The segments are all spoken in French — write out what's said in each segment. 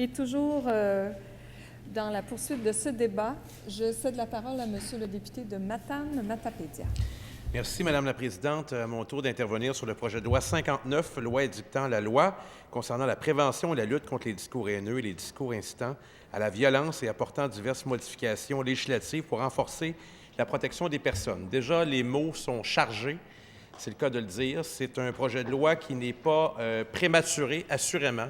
Et toujours dans la poursuite de ce débat, je cède la parole à Monsieur le député de Matane-Matapédia. Merci, Madame la Présidente. À mon tour d'intervenir sur le projet de loi 59, loi édictant la loi concernant la prévention et la lutte contre les discours haineux et les discours incitant à la violence et apportant diverses modifications législatives pour renforcer la protection des personnes. Déjà, les mots sont chargés, c'est le cas de le dire. C'est un projet de loi qui n'est pas prématuré, assurément,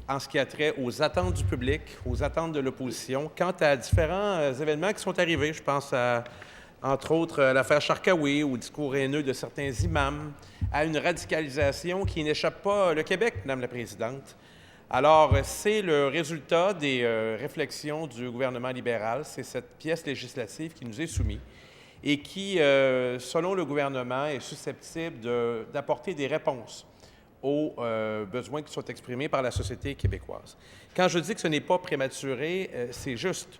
en ce qui a trait aux attentes du public, aux attentes de l'opposition, quant à différents événements qui sont arrivés. Je pense à, entre autres, à l'affaire Charkaoui, au discours haineux de certains imams, à une radicalisation qui n'échappe pas le Québec, Madame la Présidente. Alors, c'est le résultat des réflexions du gouvernement libéral. C'est cette pièce législative qui nous est soumise et qui, selon le gouvernement, est susceptible d'apporter des réponses aux besoins qui sont exprimés par la société québécoise. Quand je dis que ce n'est pas prématuré, c'est juste.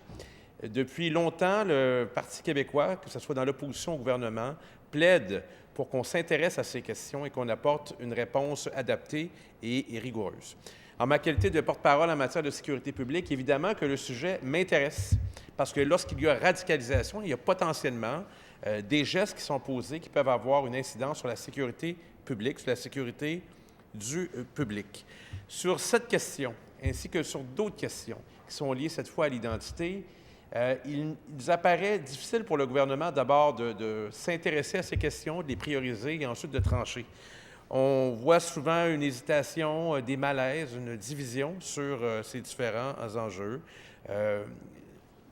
Depuis longtemps, le Parti québécois, que ce soit dans l'opposition au gouvernement, plaide pour qu'on s'intéresse à ces questions et qu'on apporte une réponse adaptée et rigoureuse. En ma qualité de porte-parole en matière de sécurité publique, évidemment que le sujet m'intéresse parce que lorsqu'il y a radicalisation, il y a potentiellement des gestes qui sont posés qui peuvent avoir une incidence sur la sécurité publique, sur la sécurité du public. Sur cette question, ainsi que sur d'autres questions qui sont liées cette fois à l'identité, il nous apparaît difficile pour le gouvernement d'abord de s'intéresser à ces questions, de les prioriser et ensuite de trancher. On voit souvent une hésitation, des malaises, une division sur ces différents enjeux.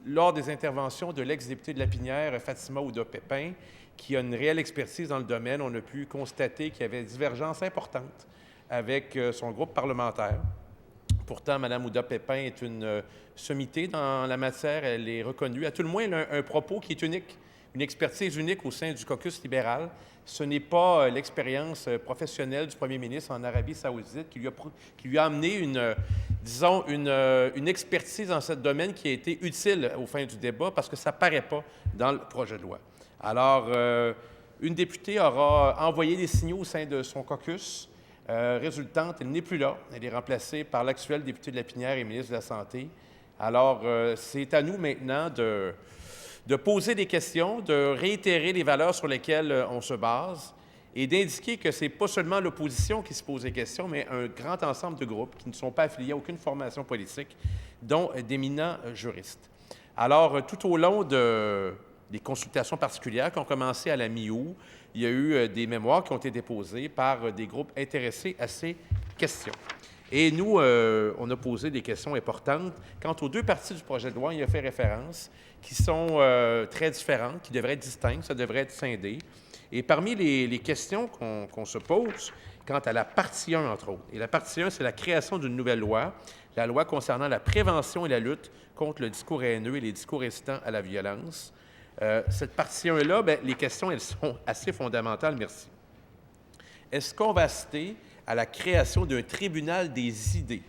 Lors des interventions de l'ex-député de Lapinière, Fatima Ouda-Pépin, qui a une réelle expertise dans le domaine, on a pu constater qu'il y avait une divergence importante avec son groupe parlementaire. Pourtant, Mme Ouda-Pépin est une sommité dans la matière. Elle est reconnue. À tout le moins, elle a un propos qui est unique, une expertise unique au sein du caucus libéral. Ce n'est pas l'expérience professionnelle du premier ministre en Arabie saoudite qui lui a amené une expertise dans ce domaine qui a été utile au fin du débat parce que ça ne paraît pas dans le projet de loi. Alors, une députée aura envoyé des signaux au sein de son caucus. Résultante, elle n'est plus là. Elle est remplacée par l'actuel député de Lapinière et ministre de la Santé. Alors, c'est à nous maintenant de poser des questions, de réitérer les valeurs sur lesquelles on se base et d'indiquer que ce n'est pas seulement l'opposition qui se pose des questions, mais un grand ensemble de groupes qui ne sont pas affiliés à aucune formation politique, dont d'éminents juristes. Alors, tout au long des consultations particulières qui ont commencé à la mi-août, il y a eu des mémoires qui ont été déposées par des groupes intéressés à ces questions. Et nous, on a posé des questions importantes. Quant aux deux parties du projet de loi, il y a fait référence, qui sont très différentes, qui devraient être distinctes, ça devrait être scindé. Et parmi les questions qu'on se pose, quant à la partie 1, entre autres, et la partie 1, c'est la création d'une nouvelle loi, la loi concernant la prévention et la lutte contre le discours haineux et les discours incitant à la violence. Cette partie 1-là, les questions, elles sont assez fondamentales, merci. Est-ce qu'on va assister à la création d'un tribunal des idées?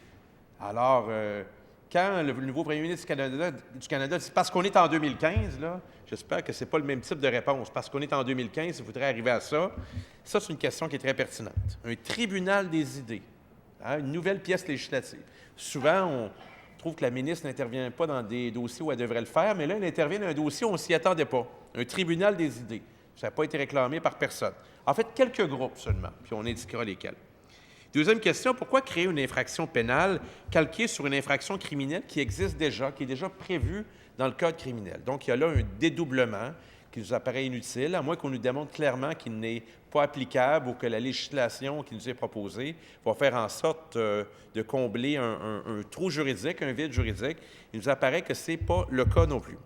Alors, quand le nouveau premier ministre du Canada dit « parce qu'on est en 2015 », là, j'espère que ce n'est pas le même type de réponse. Parce qu'on est en 2015, il faudrait arriver à ça. Ça, c'est une question qui est très pertinente. Un tribunal des idées, hein, une nouvelle pièce législative. Souvent, on trouve que la ministre n'intervient pas dans des dossiers où elle devrait le faire, mais là, elle intervient dans un dossier où on ne s'y attendait pas. Un tribunal des idées. Ça n'a pas été réclamé par personne. En fait, quelques groupes seulement, puis on indiquera lesquels. Deuxième question, pourquoi créer une infraction pénale calquée sur une infraction criminelle qui existe déjà, qui est déjà prévue dans le Code criminel? Donc, il y a là un dédoublement qui nous apparaît inutile, à moins qu'on nous démontre clairement qu'il n'est pas applicable ou que la législation qui nous est proposée va faire en sorte de combler un trou juridique, un vide juridique. Il nous apparaît que ce n'est pas le cas non plus.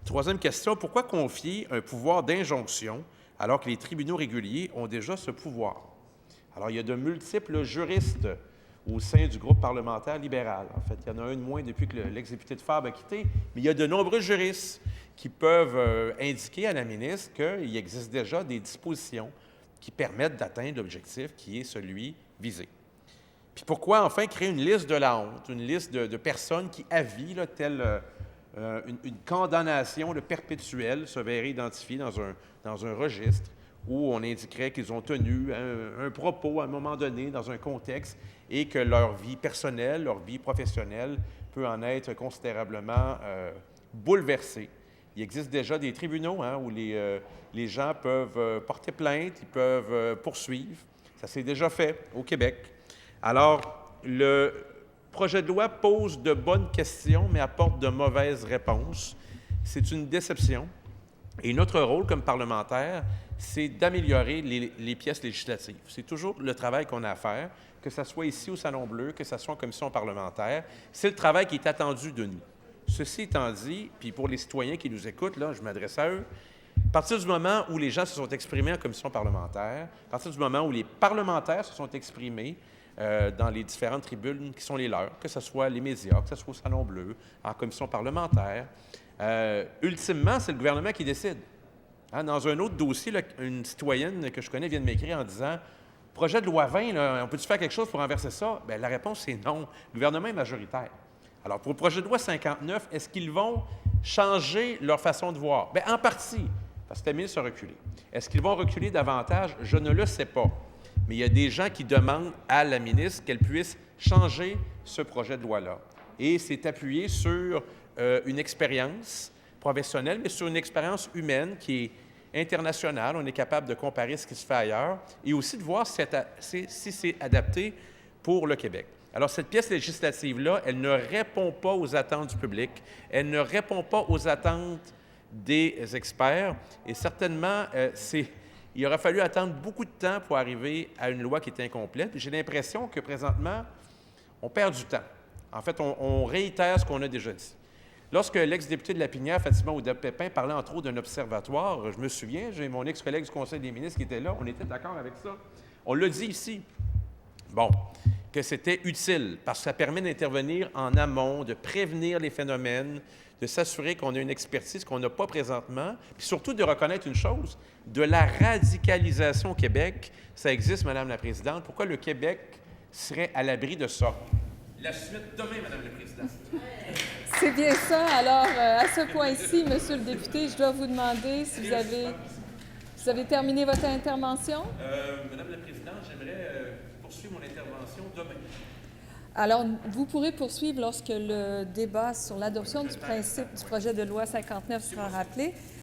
Troisième question, pourquoi confier un pouvoir d'injonction alors que les tribunaux réguliers ont déjà ce pouvoir? Alors, il y a de multiples juristes au sein du groupe parlementaire libéral. En fait, il y en a un de moins depuis que l'ex-député de Fabre a quitté, mais il y a de nombreux juristes qui peuvent indiquer à la ministre qu'il existe déjà des dispositions qui permettent d'atteindre l'objectif qui est celui visé. Puis pourquoi, enfin, créer une liste de la honte, une liste de personnes qui avient, là, telle une condamnation perpétuelle, se verrait identifiée dans un registre où on indiquerait qu'ils ont tenu un propos à un moment donné dans un contexte et que leur vie personnelle, leur vie professionnelle peut en être considérablement bouleversée. Il existe déjà des tribunaux où les gens peuvent porter plainte, ils peuvent poursuivre. Ça s'est déjà fait au Québec. Alors, le projet de loi pose de bonnes questions, mais apporte de mauvaises réponses. C'est une déception. Et notre rôle comme parlementaire, c'est d'améliorer les pièces législatives. C'est toujours le travail qu'on a à faire, que ce soit ici au Salon Bleu, que ce soit en commission parlementaire. C'est le travail qui est attendu de nous. Ceci étant dit, puis pour les citoyens qui nous écoutent, là, je m'adresse à eux, à partir du moment où les gens se sont exprimés en commission parlementaire, à partir du moment où les parlementaires se sont exprimés dans les différentes tribunes qui sont les leurs, que ce soit les médias, que ce soit au Salon Bleu, en commission parlementaire, ultimement, c'est le gouvernement qui décide. Dans un autre dossier, là, une citoyenne que je connais vient de m'écrire en disant « Projet de loi 20, là, on peut-tu faire quelque chose pour renverser ça? » Bien, la réponse, c'est non. Le gouvernement est majoritaire. Alors, pour le projet de loi 59, est-ce qu'ils vont changer leur façon de voir? Bien, en partie, parce que la ministre a reculé. Est-ce qu'ils vont reculer davantage? Je ne le sais pas. Mais il y a des gens qui demandent à la ministre qu'elle puisse changer ce projet de loi-là. Et c'est appuyé sur une expérience professionnelle, mais sur une expérience humaine qui est internationale. On est capable de comparer ce qui se fait ailleurs et aussi de voir si c'est adapté pour le Québec. Alors, cette pièce législative-là, elle ne répond pas aux attentes du public, elle ne répond pas aux attentes des experts et certainement, il aurait fallu attendre beaucoup de temps pour arriver à une loi qui est incomplète. J'ai l'impression que présentement, on perd du temps. En fait, on réitère ce qu'on a déjà dit. Lorsque l'ex-député de Lapinière, Fatima Ouda-Pépin, parlait entre autres d'un observatoire, je me souviens, j'ai mon ex-collègue du Conseil des ministres qui était là, on était d'accord avec ça. On l'a dit ici. Bon, que c'était utile parce que ça permet d'intervenir en amont, de prévenir les phénomènes, de s'assurer qu'on a une expertise qu'on n'a pas présentement, puis surtout de reconnaître une chose, de la radicalisation au Québec, ça existe, Madame la Présidente. Pourquoi le Québec serait à l'abri de ça? La suite demain, Madame la Présidente. C'est bien ça. Alors, à ce point-ci, Monsieur le député, je dois vous demander si vous avez terminé votre intervention. Madame la Présidente, j'aimerais poursuivre mon intervention demain. Alors, vous pourrez poursuivre lorsque le débat sur l'adoption du principe du projet de loi 59 sera rappelé.